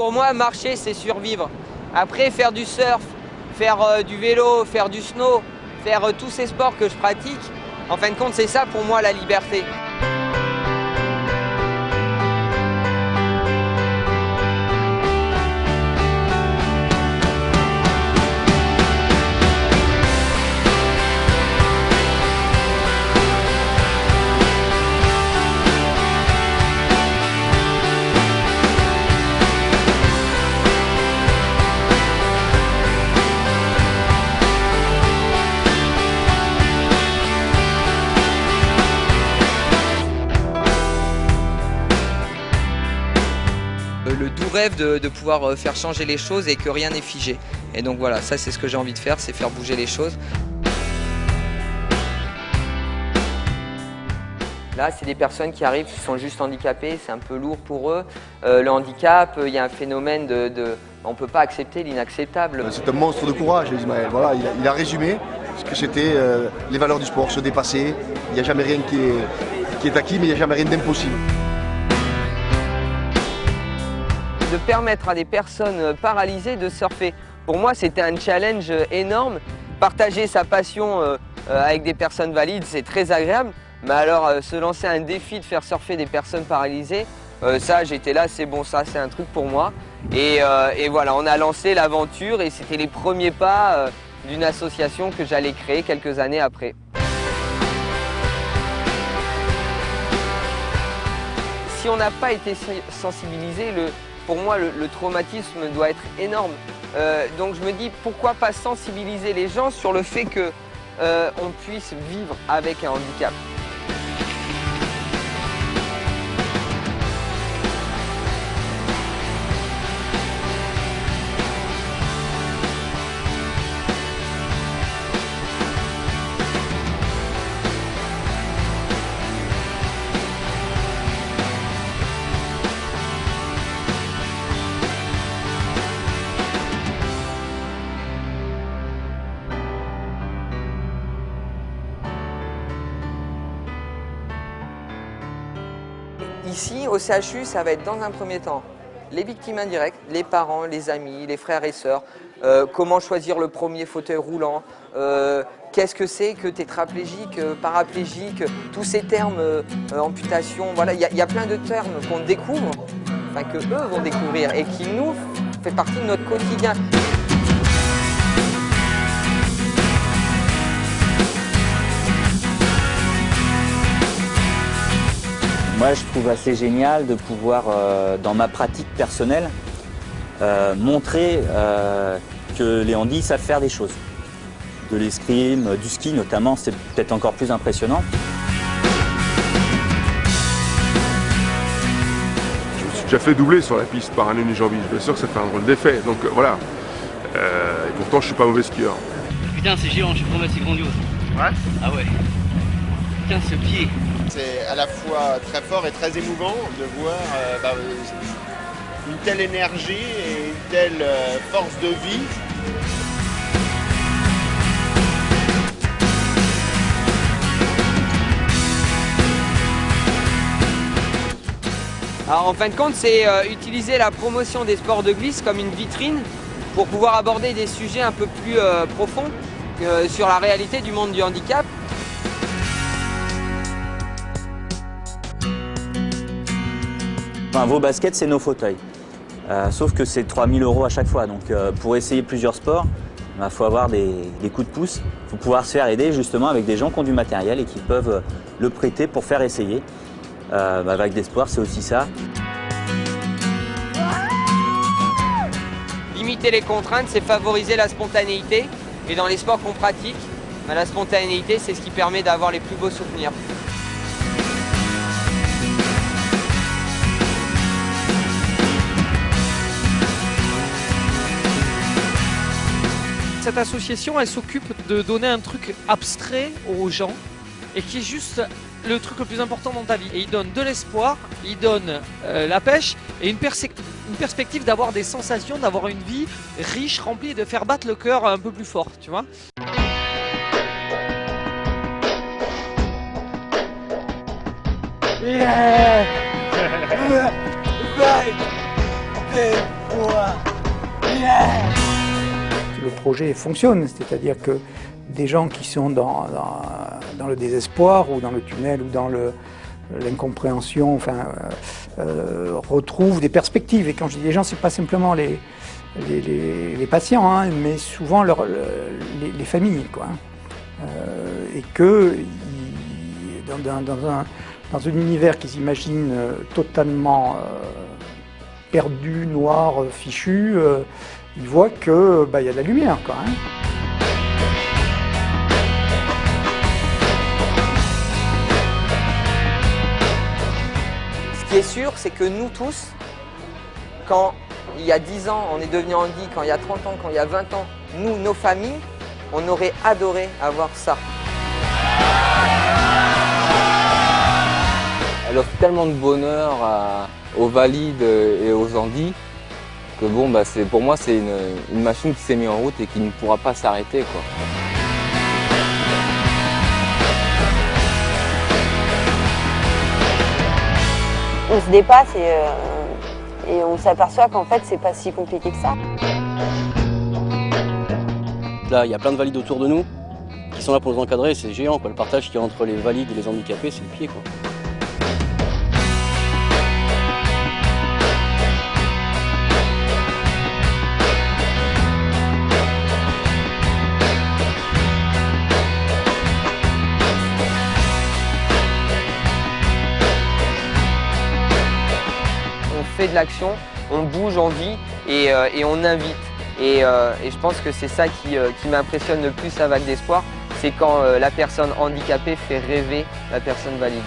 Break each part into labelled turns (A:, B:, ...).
A: pour moi, marcher, c'est survivre. Après, faire du surf, faire du vélo, faire du snow, faire tous ces sports que je pratique, en fin de compte, c'est ça pour moi la liberté. Le doux rêve de pouvoir faire changer les choses et que rien n'est figé. Et donc voilà, ça c'est ce que j'ai envie de faire, c'est faire bouger les choses. Là, c'est des personnes qui arrivent, qui sont juste handicapées, c'est un peu lourd pour eux. Le handicap, il y a un phénomène on ne peut pas accepter l'inacceptable.
B: C'est un monstre de courage, Ismaël. Voilà, il a résumé ce que c'était les valeurs du sport, se dépasser. Il n'y a jamais rien qui est acquis, mais il n'y a jamais rien d'impossible.
A: De permettre à des personnes paralysées de surfer. Pour moi, c'était un challenge énorme. Partager sa passion avec des personnes valides, c'est très agréable. Mais alors, se lancer un défi de faire surfer des personnes paralysées, ça, j'étais là, c'est bon, ça, c'est un truc pour moi. Et voilà, on a lancé l'aventure et c'était les premiers pas d'une association que j'allais créer quelques années après. Si on n'a pas été sensibilisé, pour moi, le traumatisme doit être énorme. Donc je me dis, pourquoi pas sensibiliser les gens sur le fait qu'on puisse vivre avec un handicap. Ici, au CHU, ça va être dans un premier temps les victimes indirectes, les parents, les amis, les frères et sœurs, comment choisir le premier fauteuil roulant, qu'est-ce que c'est que tétraplégique, paraplégique, tous ces termes, amputation, voilà, il y a plein de termes qu'on découvre, enfin que eux vont découvrir et qui nous fait partie de notre quotidien.
C: Moi, je trouve assez génial de pouvoir, dans ma pratique personnelle, montrer que les handis savent faire des choses. De l'escrime, du ski notamment, c'est peut-être encore plus impressionnant.
D: Je me suis déjà fait doubler sur la piste par un unijambiste. Bien sûr que ça fait un drôle d'effet. Donc voilà. Et pourtant, je suis pas mauvais skieur.
E: Putain, c'est géant, je promets, c'est grandiose.
D: Ouais.
E: Ah ouais. Putain, ce pied.
F: C'est à la fois très fort et très émouvant de voir une telle énergie et une telle force de vie.
A: Alors en fin de compte, c'est utiliser la promotion des sports de glisse comme une vitrine pour pouvoir aborder des sujets un peu plus profonds sur la réalité du monde du handicap.
C: Enfin, vos baskets, c'est nos fauteuils. Sauf que c'est 3 000 € à chaque fois. Donc pour essayer plusieurs sports, il faut avoir des coups de pouce. Il faut pouvoir se faire aider justement avec des gens qui ont du matériel et qui peuvent le prêter pour faire essayer. Avec d'espoir, c'est aussi ça.
A: Limiter les contraintes, c'est favoriser la spontanéité. Et dans les sports qu'on pratique, la spontanéité, c'est ce qui permet d'avoir les plus beaux souvenirs.
G: Cette association, elle s'occupe de donner un truc abstrait aux gens et qui est juste le truc le plus important dans ta vie. Et il donne de l'espoir, il donne la pêche et une perspective d'avoir des sensations, d'avoir une vie riche, remplie et de faire battre le cœur un peu plus fort, tu vois.
B: Yeah!
H: Le projet fonctionne, c'est-à-dire que des gens qui sont dans le désespoir ou dans le tunnel ou dans l'incompréhension, enfin, retrouvent des perspectives. Et quand je dis des gens, c'est pas simplement les patients, hein, mais souvent les familles, quoi. Et que dans un univers qu'ils imaginent totalement perdu, noir, fichu, ils voient que y a de la lumière, quoi, hein.
A: Ce qui est sûr, c'est que nous tous, quand il y a 10 ans, on est devenu handi, quand il y a 30 ans, quand il y a 20 ans, nous, nos familles, on aurait adoré avoir ça.
I: Elle offre tellement de bonheur aux valides et aux handis que bon, pour moi, c'est une machine qui s'est mise en route et qui ne pourra pas s'arrêter, quoi.
J: On se dépasse et on s'aperçoit qu'en fait, c'est pas si compliqué que ça.
E: Là, il y a plein de valides autour de nous qui sont là pour nous encadrer, c'est géant, quoi. Le partage qu'il y a entre les valides et les handicapés, c'est le pied, quoi.
A: On fait de l'action, on bouge, on vit et on invite. Et je pense que c'est ça qui m'impressionne le plus à Vague d'Espoir, c'est quand la personne handicapée fait rêver la personne valide.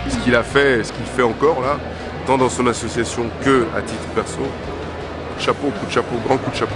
D: Ce qu'il a fait et ce qu'il fait encore là, tant dans son association que à titre perso, chapeau, coup de chapeau, grand coup de chapeau.